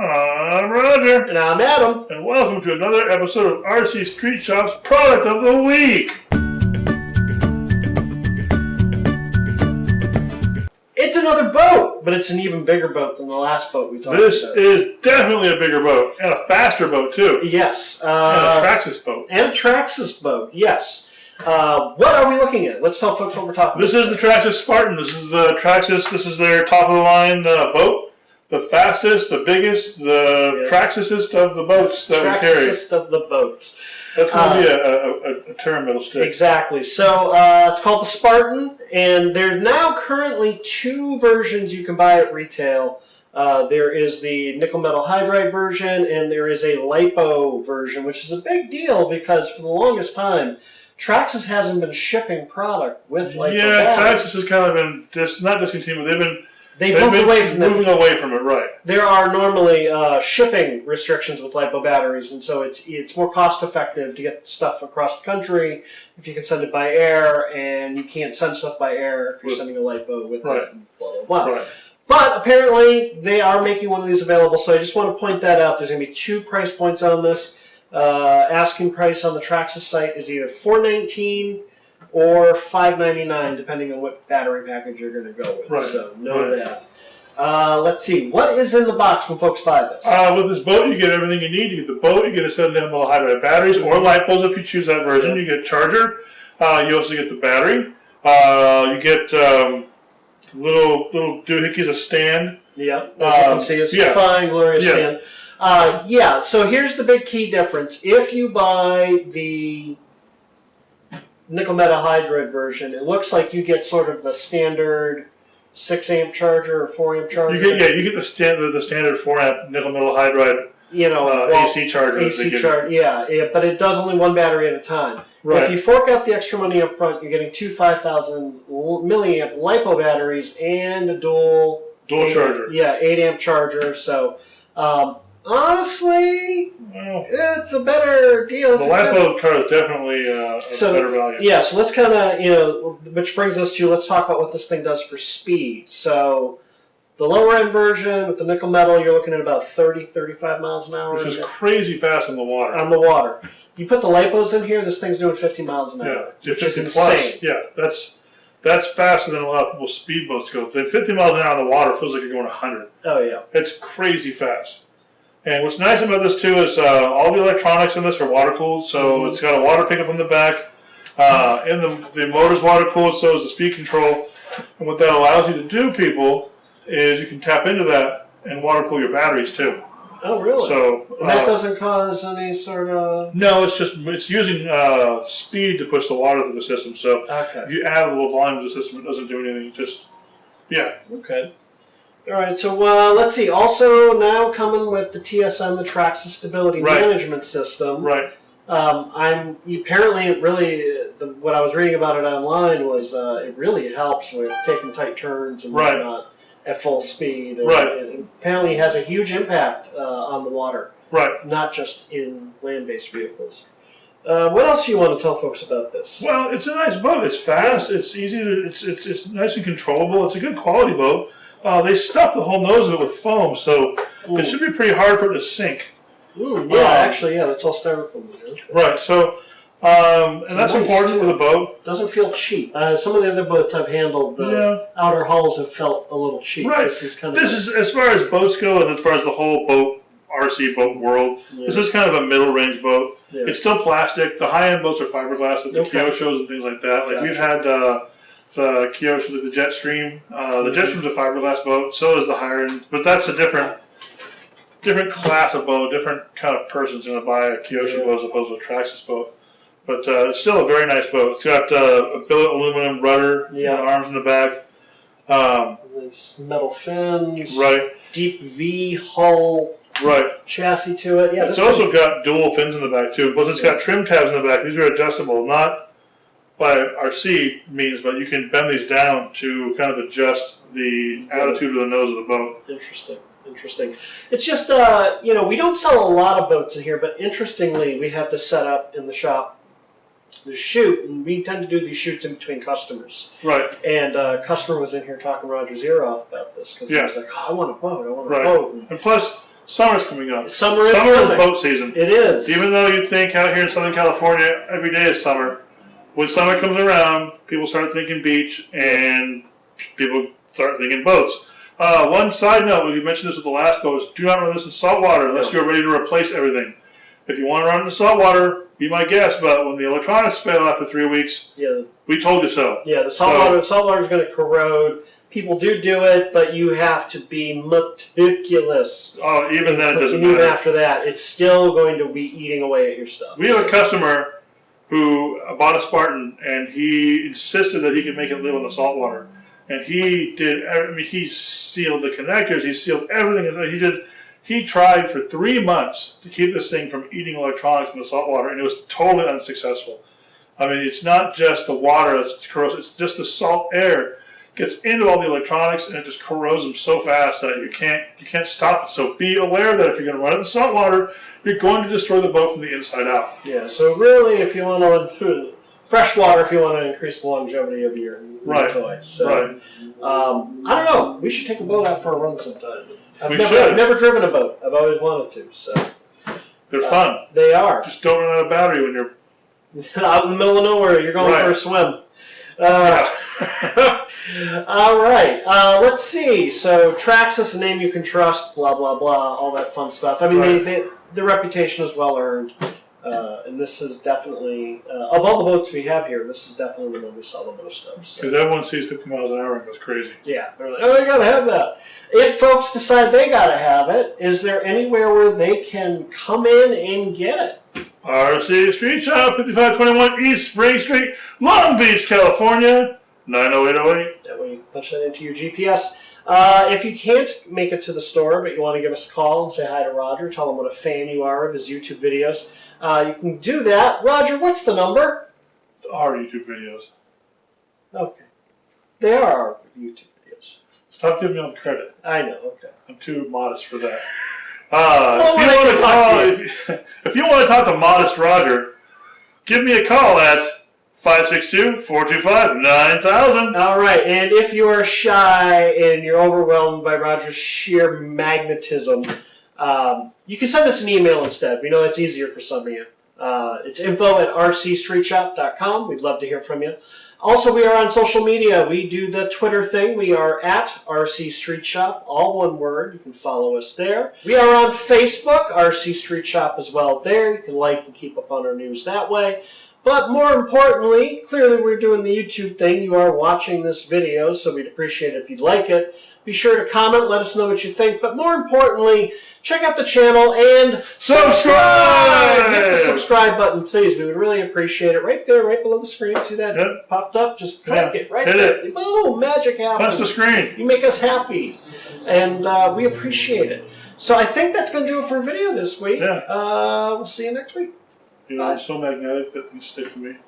I'm Roger. And I'm Adam. And welcome to another episode of RC Street Shop's Product of the Week. It's another boat, but it's an even bigger boat than the last boat we talked about. This is definitely a bigger boat, and a faster boat, too. Yes. And a Traxxas boat. And a Traxxas boat, yes. What are we looking at? Let's tell folks what we're talking about. This is the Traxxas Spartan. This is the Traxxas. This is their top-of-the-line boat. The fastest, the biggest, the Traxxasest of the boats that we carry. Traxxasest of the boats. That's going to be a term that'll stick. Exactly. So it's called the Spartan, and there's now currently two versions you can buy at retail. There is the nickel metal hydride version, and there is a lipo version, which is a big deal because for the longest time, Traxxas hasn't been shipping product with lipo batteries. Traxxas has kind of been not discontinued, but They've moved away from it, right. There are normally shipping restrictions with lipo batteries, and so it's more cost effective to get stuff across the country if you can send it by air, and you can't send stuff by air if you're sending a lipo with it, blah, blah, blah. Right. But apparently they are making one of these available, so I just want to point that out. There's going to be two price points on this. Asking price on the Traxxas site is either $419 or $599, depending on what battery package you're going to go with. Right. So know that. Let's see. What is in the box when folks buy this? With this boat, you get everything you need. You get the boat, you get a 7 metal hydride batteries, or lipos if you choose that version. You get a charger. You also get the battery. You get little doohickeys, a stand. Yeah, as you can see, it's a fine, glorious stand. So here's the big key difference. If you buy the nickel metal hydride version, it looks like you get sort of the standard 6 amp charger or 4 amp charger. You get the standard 4 amp nickel metal hydride. AC charger. AC charger, but it does only one battery at a time. Right. If you fork out the extra money up front, you're getting two 5,000 milliamp LiPo batteries and a dual charger. 8 amp charger. So honestly, it's a better deal. The LiPo car is definitely a better value. Yeah, so let's kind of, which brings us to, let's talk about what this thing does for speed. So the lower end version with the nickel metal, you're looking at about 30, 35 miles an hour. Which is crazy fast on the water. On the water. You put the LiPos in here, this thing's doing 50 miles an hour, which is insane. Yeah, that's faster than a lot of people's speedboats go. 50 miles an hour on the water feels like you're going 100. Oh, yeah. It's crazy fast. And what's nice about this, too, is all the electronics in this are water-cooled. So it's got a water pickup in the back. And the motor's water-cooled, so is the speed control. And what that allows you to do, people, is you can tap into that and water-cool your batteries, too. Oh, really? So and that doesn't cause any sort of... No, it's using speed to push the water through the system. So if you add a little volume to the system, it doesn't do anything. Okay. All right, so let's see. Also, now coming with the TSM, the Traxxas Stability Management System. Right. Apparently, it really, what I was reading about it online was it really helps with taking tight turns and whatnot at full speed. And it apparently has a huge impact on the water. Right. Not just in land-based vehicles. What else do you want to tell folks about this? Well, it's a nice boat. It's fast. It's easy to. It's nice and controllable. It's a good quality boat. They stuffed the whole nose of it with foam, so it should be pretty hard for it to sink. That's all styrofoam. Right, so, and that's important with a boat. Doesn't feel cheap. Some of the other boats I've handled, the outer hulls have felt a little cheap. Right. This is as far as boats go, as far as the whole boat, RC boat world, this is kind of a middle-range boat. Yeah. It's still plastic. The high-end boats are fiberglass, like the Kyoshos and things like that. Like we've had the Kyosho, like the Jetstream. The Jetstream's a fiberglass boat. So is the higher end, but that's a different class of boat. Different kind of person's going to buy a Kyosho boat as opposed to a Traxxas boat. But it's still a very nice boat. It's got a billet aluminum rudder, arms in the back. This metal fins. Right. Deep V hull. Right. Chassis to it. Yeah. It's also got dual fins in the back too. Plus, it's got trim tabs in the back. These are adjustable, not by RC means, but you can bend these down to kind of adjust the attitude of the nose of the boat. Interesting. It's just, we don't sell a lot of boats in here, but interestingly, we have this set up in the shop, the shoot, and we tend to do these shoots in between customers. Right. And a customer was in here talking Roger's ear off about this, because he was like, I want a boat, And plus, Summer's coming up. Summer is boat season. It is. Even though you'd think out here in Southern California every day is summer, when summer comes around, people start thinking beach and people start thinking boats. One side note, we mentioned this with the last boat, is do not run this in salt water unless you're ready to replace everything. If you want to run it in salt water, be my guest, but when the electronics fail after 3 weeks, we told you so. Yeah, the salt water is going to corrode. People do it, but you have to be meticulous. Oh, even then it doesn't matter. Even matter. after that, it's still going to be eating away at your stuff. We have a customer who bought a Spartan, and he insisted that he could make it live on the salt water. And he did. I mean, he sealed the connectors. He sealed everything. He tried for 3 months to keep this thing from eating electronics in the salt water, and it was totally unsuccessful. I mean, it's not just the water that's corrosive; it's just the salt air gets into all the electronics, and it just corrodes them so fast that you can't stop it. So be aware that if you're going to run it in salt water, you're going to destroy the boat from the inside out. Yeah. So really, if you want to fresh water, if you want to increase the longevity of your toys. So, I don't know. We should take a boat out for a run sometime. I've never driven a boat. I've always wanted to. So they're fun. They are. Just don't run out of battery when you're out in the middle of nowhere. You're going for a swim. All right. Let's see. So Traxxas, a name you can trust. Blah blah blah. All that fun stuff. I mean, their reputation is well earned. And this is definitely, of all the boats we have here, this is definitely the one we sell the most of. Because everyone sees 50 miles an hour and goes crazy. Yeah, they're like, oh, you gotta have that. If folks decide they gotta have it, is there anywhere where they can come in and get it? RC Street Shop, 5521 East Spring Street, Long Beach, California, 90808. That way you can punch that into your GPS. If you can't make it to the store, but you want to give us a call and say hi to Roger, tell him what a fan you are of his YouTube videos, you can do that. Roger, what's the number? It's our YouTube videos. Okay. They are our YouTube videos. Stop giving me all the credit. I know, okay. I'm too modest for that. If you want to talk to Modest Roger, give me a call at 562-425-9000. All right, and if you are shy and you're overwhelmed by Roger's sheer magnetism, you can send us an email instead. We know it's easier for some of you. It's info@rcstreetshop.com. We'd love to hear from you. Also, we are on social media. We do the Twitter thing. We are at RC Street Shop, all one word. You can follow us there. We are on Facebook, RC Street Shop as well there. You can like and keep up on our news that way. But more importantly, clearly we're doing the YouTube thing. You are watching this video, so we'd appreciate it if you'd like it. Be sure to comment, let us know what you think. But more importantly, check out the channel and subscribe! Hit the subscribe button, please. We would really appreciate it. Right there, right below the screen. See that popped up? Just click it right there. Boom, magic happens. Punch the screen. You make us happy. And we appreciate it. So I think that's going to do it for a video this week. Yeah. We'll see you next week. You know, I'm so magnetic that things stick to me.